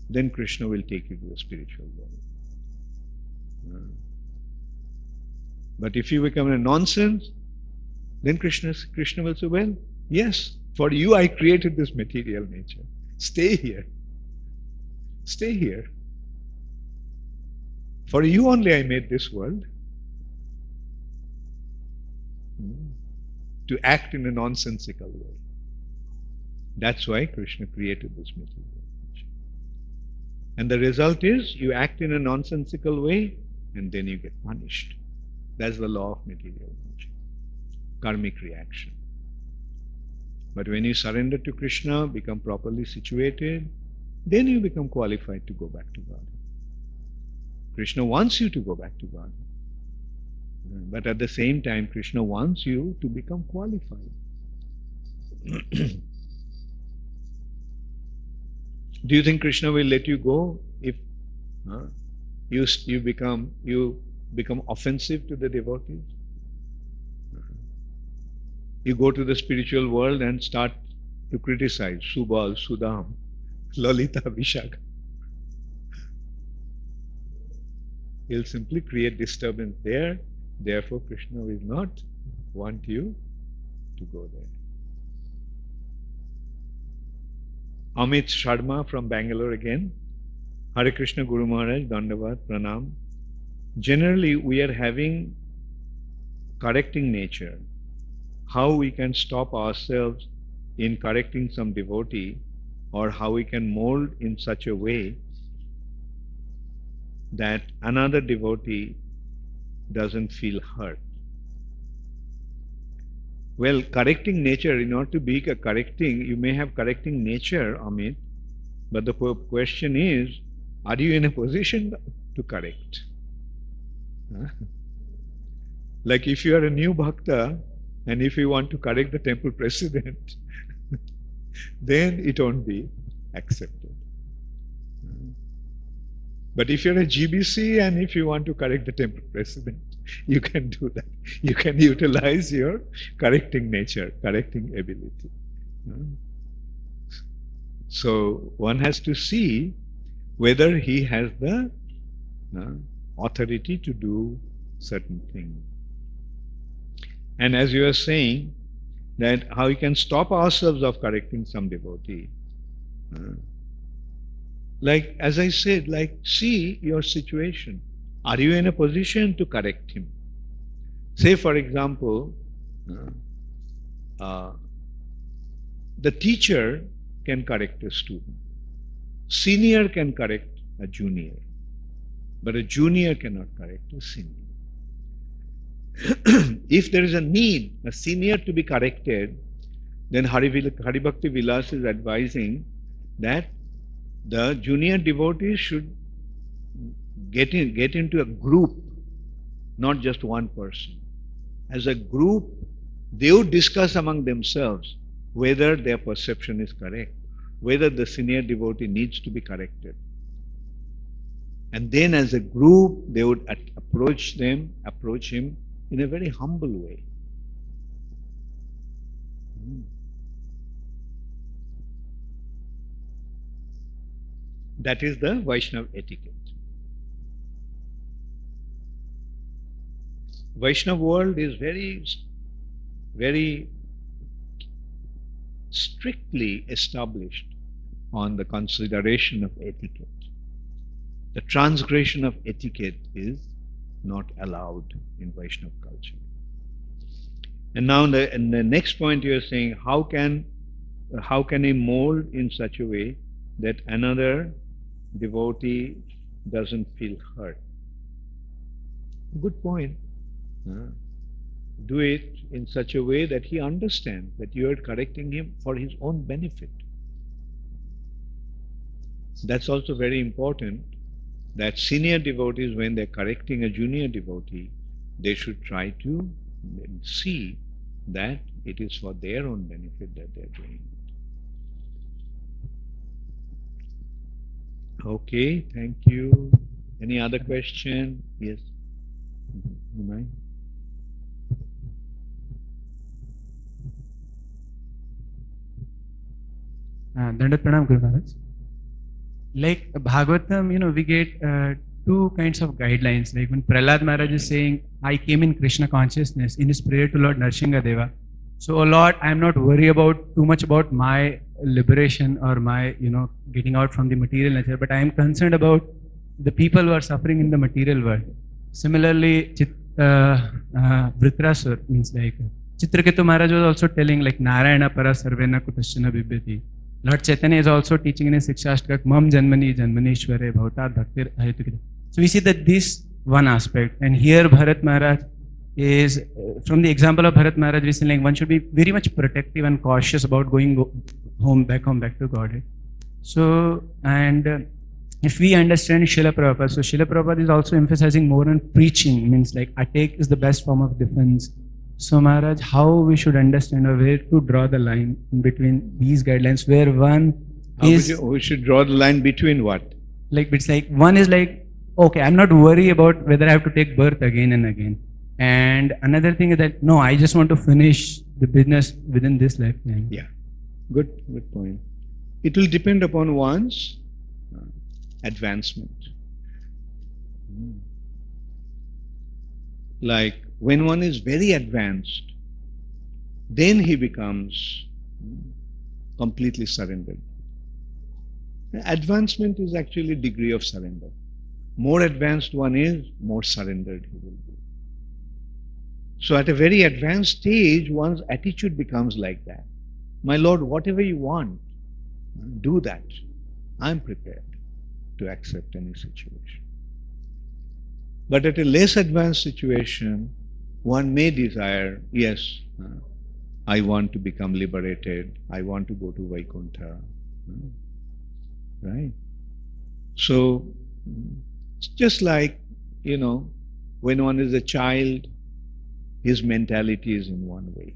then Krishna will take you to the spiritual world. But if you become a nonsense, then Krishna will say, well, yes, for you I created this material nature. Stay here. Stay here. For you only I made this world. To act in a nonsensical way. That's why Krishna created this material nature. And the result is you act in a nonsensical way and then you get punished. That's the law of material nature. Karmic reaction. But when you surrender to Krishna, become properly situated, then you become qualified to go back to God. Krishna wants you to go back to God. But at the same time, Krishna wants you to become qualified. Do you think Krishna will let you go if you become offensive to the devotees? You go to the spiritual world and start to criticize Subal, Sudam, Lalita, Vishaka. He'll simply create disturbance there. Therefore, Krishna will not want you to go there. Amit Sharma from Bangalore again. Hare Krishna Guru Maharaj, Dandavat, Pranam. Generally, we are having correcting nature. How we can stop ourselves in correcting some devotee, or how we can mold in such a way that another devotee doesn't feel hurt. Well, correcting nature, in order to be a correcting, you may have correcting nature, Amit, but the question is, are you in a position to correct? Like if you are a new bhakta, and if you want to correct the temple president, then it won't be accepted. But if you're a GBC and if you want to correct the temple president, you can do that. You can utilize your correcting nature, correcting ability. So one has to see whether he has the authority to do certain things. And as you are saying, that how we can stop ourselves of correcting some devotee. Like, as I said, like, see your situation. Are you in a position to correct him? Say, for example, the teacher can correct a student. Senior can correct a junior. But a junior cannot correct a senior. If there is a need, a senior to be corrected, then Haribhakti Vilas is advising that the junior devotees should get into a group, not just one person. As a group, they would discuss among themselves whether their perception is correct, whether the senior devotee needs to be corrected. And then as a group, they would approach him in a very humble way. That is the Vaishnava etiquette. Vaishnava world is very, very strictly established on the consideration of etiquette. The transgression of etiquette is not allowed in Vaishnava culture. And now in the next point you are saying, how can a mold in such a way that another devotee doesn't feel hurt? Good point. Do it in such a way that he understands that you are correcting him for his own benefit. That's also very important, that senior devotees, when they're correcting a junior devotee, they should try to see that it is for their own benefit that they're doing it. Okay, thank you. Any other question? Yes. You mind? Dandat Pranam, Guru Maharaj. Like Bhagavatam, we get two kinds of guidelines. Like when Prahlad Maharaj is saying, I came in Krishna consciousness in his prayer to Lord Nrsingadeva. So, oh Lord, I am not worried too much about my liberation or my, getting out from the material nature, but I am concerned about the people who are suffering in the material world. Similarly, Vritrasur means like Chitraketu Maharaj was also telling like Narayana para sarvena kutaschana bibhyati. Lord Chaitanya is also teaching in his Sikshastakak, Mam Janmani Janmanishware Bhavata Bhaktir Ahetukita. So we see that this one aspect, and here Bharat Maharaj is, from the example of Bharat Maharaj, we see like one should be very much protective and cautious about going back to Godhead. So, and if we understand Srila Prabhupada, so Srila Prabhupada is also emphasizing more on preaching, means like attack is the best form of defense. So Maharaj, how we should understand or where to draw the line between these guidelines, where one we should draw the line between what? Like it's like one is like, okay, I'm not worried about whether I have to take birth again and again. And another thing is that, no, I just want to finish the business within this lifetime. Yeah, good point. It will depend upon one's advancement. like when one is very advanced, then he becomes completely surrendered. Advancement is actually degree of surrender. More advanced one is, more surrendered he will be. So at a very advanced stage, one's attitude becomes like that. My Lord, whatever you want, do that. I'm prepared to accept any situation. But at a less advanced situation, one may desire, yes, I want to become liberated, I want to go to Vaikuntha. Right? So, it's just like, when one is a child, his mentality is in one way.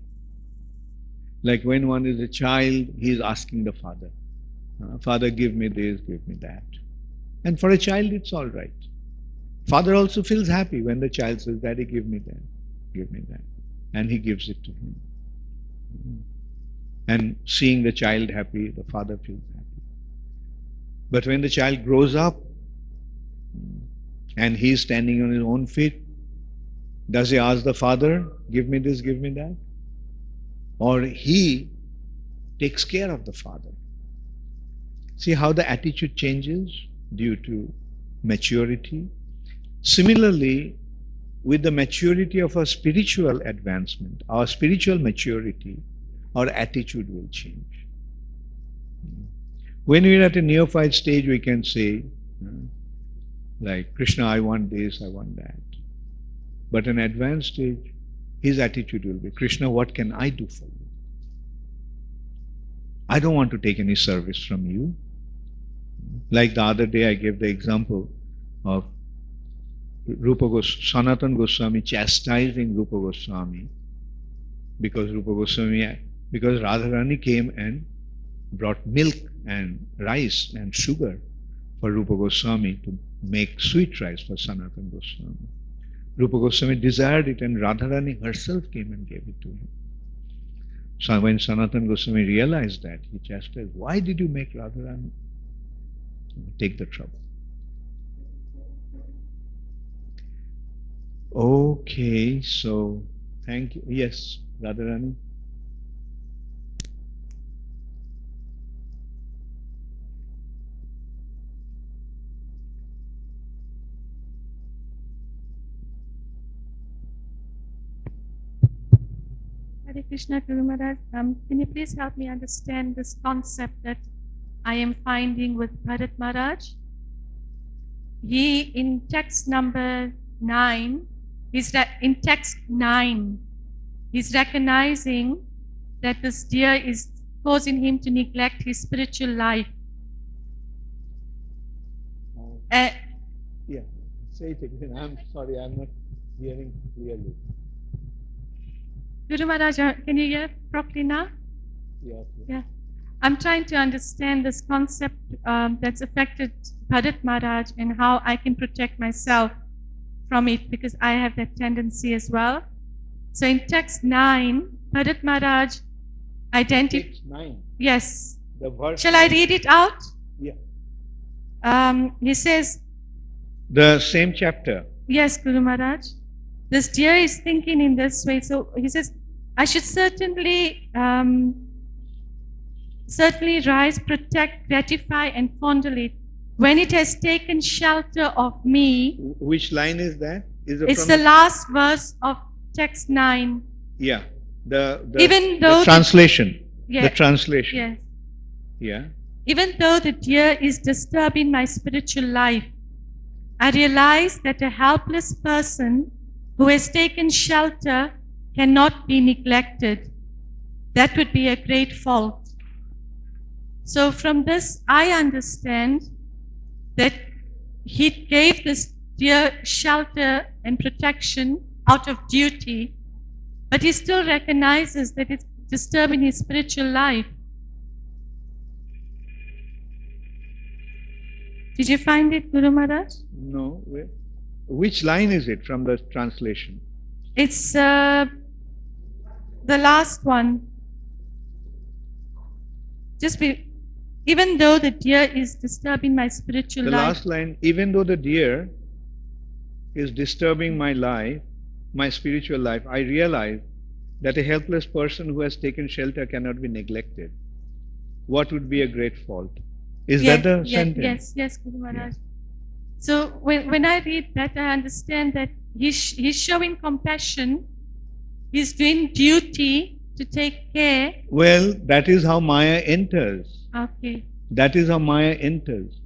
Like when one is a child, he is asking the father, Father, give me this, give me that. And for a child, it's all right. Father also feels happy when the child says, Daddy, give me that, give me that. And he gives it to him. And seeing the child happy, the father feels happy. But when the child grows up and he is standing on his own feet, does he ask the father, give me this, give me that? Or he takes care of the father? See how the attitude changes due to maturity? Similarly, with the maturity of our spiritual advancement, our spiritual maturity, our attitude will change. When we are at a neophyte stage, we can say, like, Krishna, I want this, I want that. But in advanced stage, his attitude will be, Krishna, what can I do for you? I don't want to take any service from you. Like the other day, I gave the example of Sanatana Goswami chastising Rupa Goswami because Radharani came and brought milk and rice and sugar for Rupa Goswami to make sweet rice for Sanatana Goswami. Rupa Goswami desired it and Radharani herself came and gave it to him. So when Sanatana Goswami realized that, he chastised, why did you make Radharani take the trouble? Okay, so thank you. Yes, Radharani. Hare Krishna, Guru Maharaj. Can you please help me understand this concept that I am finding with Bharata Mahārāja? He, in text number 9, he's recognizing that this deer is causing him to neglect his spiritual life. Yeah, say it again. I'm sorry, I'm not hearing clearly. Guru Maharaj, can you hear properly now? Yes. Yeah. I'm trying to understand this concept that's affected Bharata Mahārāja and how I can protect myself from it, because I have that tendency as well. So in text 9, Bharata Mahārāja identifies... Text 9? Yes. The verse. Shall I read it out? Yeah. He says... The same chapter. Yes, Guru Maharaj. This deer is thinking in this way. So he says, I should certainly rise, protect, gratify, and fondle it. When it has taken shelter of me. Which line is that? It's the last verse of text 9. Yeah. Even though the translation. Yeah, the translation. Yes. Yeah. Even though the deer is disturbing my spiritual life, I realize that a helpless person who has taken shelter cannot be neglected. That would be a great fault. So from this, I understand that he gave this deer shelter and protection out of duty, but he still recognizes that it's disturbing his spiritual life. Did you find it, Guru Maharaj? No. Where? Which line is it from the translation? It's the last one. Even though the deer is disturbing my spiritual life. The last line, even though the deer is disturbing my life, my spiritual life, I realized that a helpless person who has taken shelter cannot be neglected. What would be a great fault? Is that the sentence? Yes, Guru Maharaj. So when I read that, I understand that he's showing compassion, he's doing duty to take care. Well, that is how Maya enters. Okay. That is how Maya enters.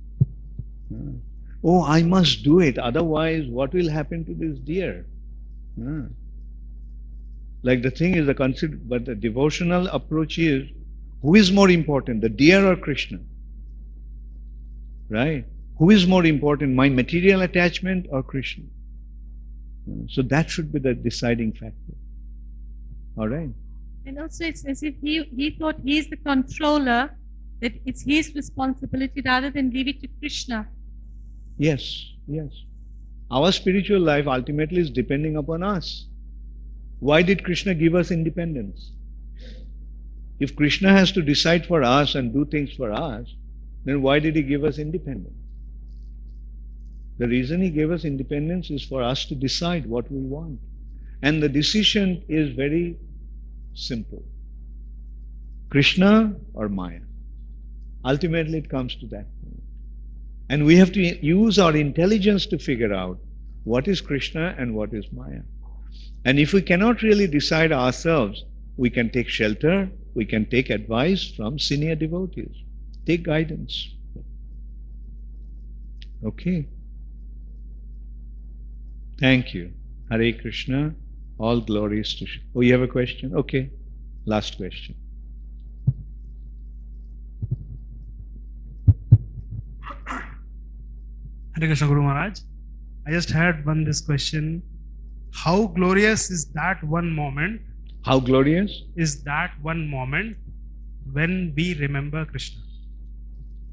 Oh, I must do it, otherwise what will happen to this deer? Like the thing is, but the devotional approach is, who is more important, the deer or Krishna? Right? Who is more important, my material attachment or Krishna? So that should be the deciding factor. All right? And also it's as if he thought he's the controller, that it's his responsibility rather than leave it to Krishna. Yes, yes. Our spiritual life ultimately is depending upon us. Why did Krishna give us independence? If Krishna has to decide for us and do things for us, then why did he give us independence? The reason he gave us independence is for us to decide what we want. And the decision is very simple. Krishna or Maya. Ultimately it comes to that point. And we have to use our intelligence to figure out what is Krishna and what is Maya. And if we cannot really decide ourselves, we can take shelter, we can take advice from senior devotees. Take guidance. Okay. Thank you. Hare Krishna. All glories to Shiva. Oh, you have a question? Okay. Last question. Hare Krishna, Guru Maharaj. I just had this question. How glorious is that one moment? How glorious? Is that one moment when we remember Krishna?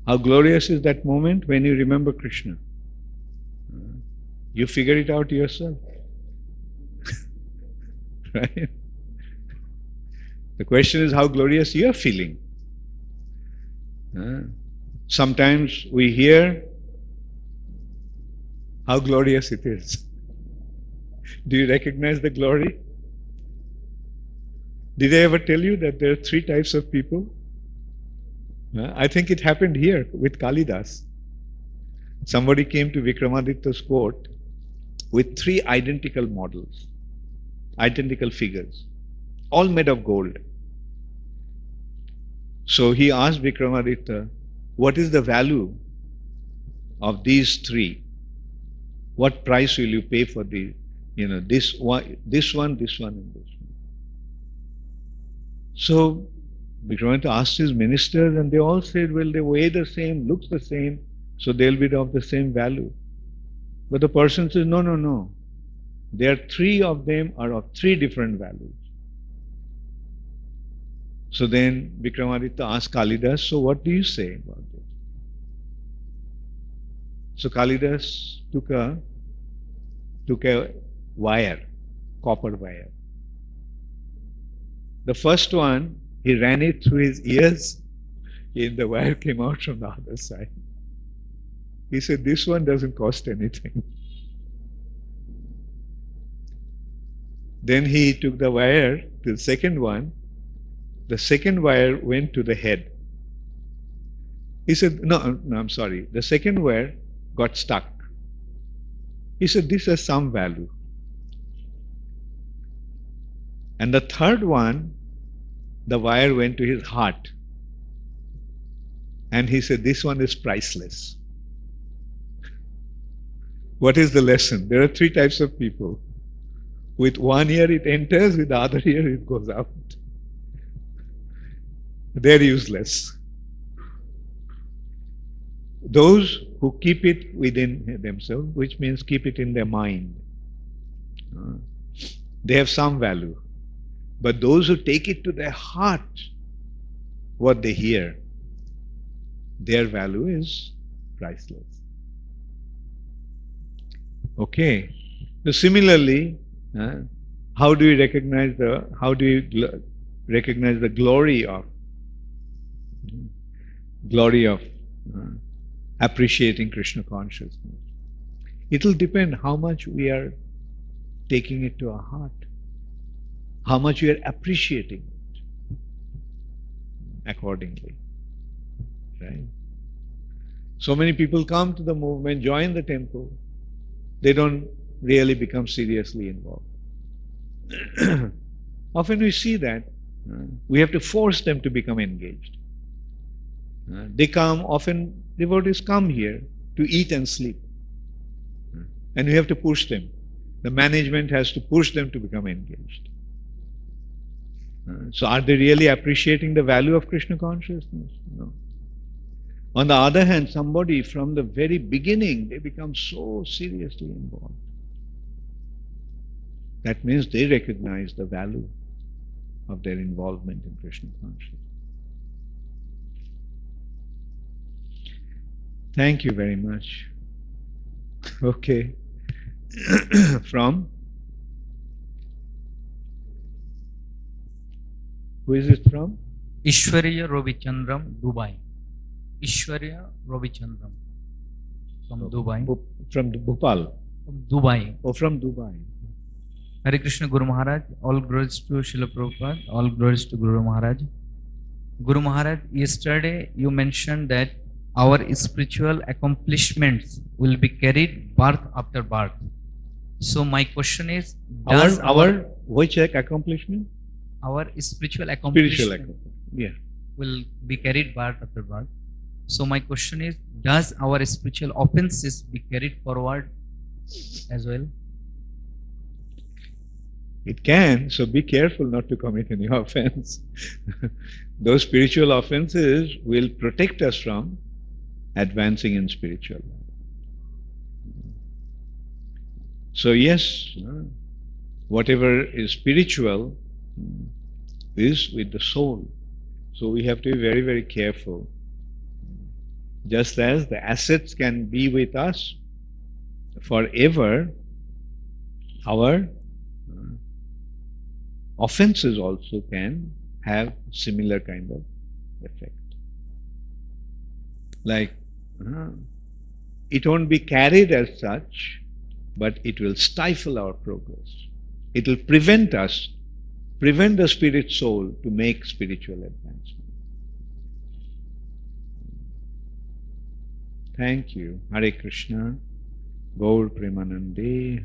How glorious is that moment when you remember Krishna? You figure it out yourself. Right? The question is how glorious you are feeling. Sometimes we hear how glorious it is. Do you recognize the glory? Did I ever tell you that there are 3 types of people? I think it happened here with Kalidas. Somebody came to Vikramaditya's court with 3 identical models, identical figures, all made of gold. So he asked Vikramaditya, what is the value of these 3? What price will you pay for these? This one, this one, and this one. So Vikramaditya asked his ministers and they all said, well, they weigh the same, looks the same, so they'll be of the same value. But the person says, no. There are 3 of them are of 3 different values. So then Vikramaditya asked Kalidas, so what do you say about this? So Kalidas took a wire, copper wire. The first one, he ran it through his ears, and the wire came out from the other side. He said, this one doesn't cost anything. Then he took the wire to the second one. The second wire went to the head. He said, no, I'm sorry. The second wire got stuck. He said, this has some value. And the third one, the wire went to his heart. And he said, this one is priceless. What is the lesson? There are 3 types of people. With one ear it enters, with the other ear it goes out. They're useless. Those who keep it within themselves, which means keep it in their mind, they have some value. But those who take it to their heart, what they hear, their value is priceless. Okay. So similarly, how do you recognize the glory of appreciating Krishna consciousness? It will depend how much we are taking it to our heart, how much we are appreciating it accordingly. Right? So many people come to the movement, join the temple, they don't really become seriously involved. Often we see that we have to force them to become engaged. They come, often devotees come here to eat and sleep. And we have to push them. The management has to push them to become engaged. So are they really appreciating the value of Krishna consciousness? No. On the other hand, somebody from the very beginning, they become so seriously involved. That means they recognize the value of their involvement in Krishna consciousness. Thank you very much. Okay. From? Who is it from? Ishwarya Ravichandram, Dubai. Ishwarya Ravichandram from Dubai. From Bhopal? From Dubai. Oh, from Dubai. Hare Krishna Guru Maharaj, all glories to Srila Prabhupada, all glories to Guru Maharaj. Guru Maharaj, yesterday you mentioned that our spiritual accomplishments will be carried birth after birth. So my question is, does our which accomplishment? Our spiritual accomplishment yeah, will be carried birth after birth. So my question is, does our spiritual offenses be carried forward as well? It can, so be careful not to commit any offense. Those spiritual offenses will protect us from advancing in spiritual life. So yes, whatever is spiritual is with the soul. So we have to be very, very careful. Just as the assets can be with us forever, our offenses also can have similar kind of effect. Like, it won't be carried as such, but it will stifle our progress. It will prevent the spirit soul to make spiritual advancement. Thank you. Hare Krishna. Gaur Premanande.